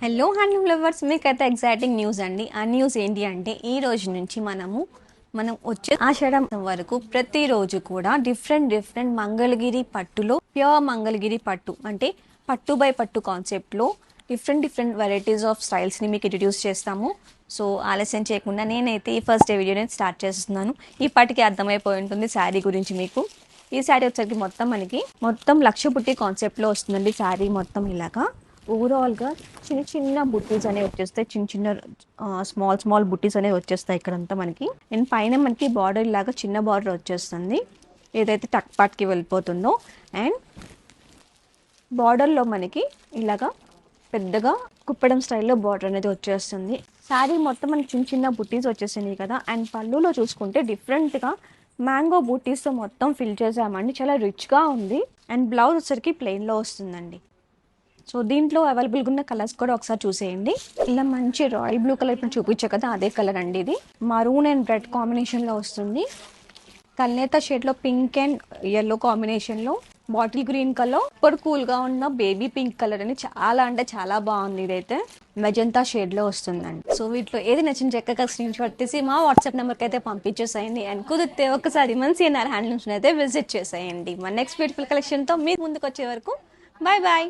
Hello handloom lovers, మీకైతే exciting news అండి. ఆ న్యూస్ ఏంటి అంటే ఈ రోజు నుంచి మనం వచ్చే ఆషాఢం వరకు ప్రతిరోజు కూడా డిఫరెంట్ మంగళగిరి పట్టులో ప్యూర్ మంగళగిరి పట్టు అంటే పట్టు బై పట్టు కాన్సెప్ట్లో డిఫరెంట్ వెరైటీస్ ఆఫ్ స్టైల్స్ని మీకు ఇంట్రడ్యూస్ చేస్తాము. సో ఆలస్యం చేయకుండా నేనైతే ఈ ఫస్ట్ డే వీడియోని స్టార్ట్ చేస్తున్నాను. ఈ పాటికి అర్థమైపోయి ఉంటుంది శారీ గురించి మీకు. ఈ శారీ వచ్చరికి మొత్తం లక్ష బుట్టి కాన్సెప్ట్లో వస్తుందండి. శారీ మొత్తం ఇలాగా ఓవరాల్గా చిన్న బుట్టీస్ అనేవి వచ్చేస్తాయి. చిన్న స్మాల్ బుట్టీస్ అనేవి వచ్చేస్తాయి ఇక్కడంతా మనకి. అండ్ పైన మనకి బార్డర్ లాగా చిన్న బార్డర్ వచ్చేస్తుంది, ఏదైతే టక్ పాట్కి వెళ్ళిపోతుందో. అండ్ బార్డర్లో మనకి ఇలాగా పెద్దగా కుప్పడం స్టైల్లో బార్డర్ అనేది వచ్చేస్తుంది. శారీ మొత్తం మనకి చిన్న బుట్టీస్ వచ్చేసింది కదా. అండ్ పళ్ళులో చూసుకుంటే డిఫరెంట్గా మ్యాంగో బూటీస్తో మొత్తం ఫిల్ చేసామండి. చాలా రిచ్గా ఉంది. అండ్ బ్లౌజ్ వచ్చరికి ప్లెయిన్లో వస్తుందండి. సో దీంట్లో అవైలబుల్గా ఉన్న కలర్స్ కూడా ఒకసారి చూసేయండి. ఇలా మంచి రాయల్ బ్లూ కలర్ ఇప్పుడు చూపించే కదా, అదే కలర్ అండి. ఇది మరూన్ అండ్ రెడ్ కాంబినేషన్లో వస్తుంది. కల్నేత షేడ్లో పింక్ అండ్ ఎల్లో కాంబినేషన్లో, బాటిల్ గ్రీన్ కలర్, ఇప్పుడు కూల్గా ఉన్న బేబీ పింక్ కలర్ అని చాలా అంటే చాలా బాగుంది. ఇదైతే మెజంతా షేడ్లో వస్తుందండి. సో వీటిలో ఏది నచ్చిన చక్కగా స్క్రీన్ షాట్ తీసి మా వాట్సాప్ నెంబర్కి అయితే పంపించేసేయండి. అండ్ కుదిరితే ఒకసారి మన సిఎన్ఆర్ హ్యాండ్లూమ్స్ని అయితే విజిట్ చేసేయండి. మన నెక్స్ట్ బ్యూటిఫుల్ కలెక్షన్తో మీ ముందుకు వచ్చే వరకు బాయ్ బాయ్.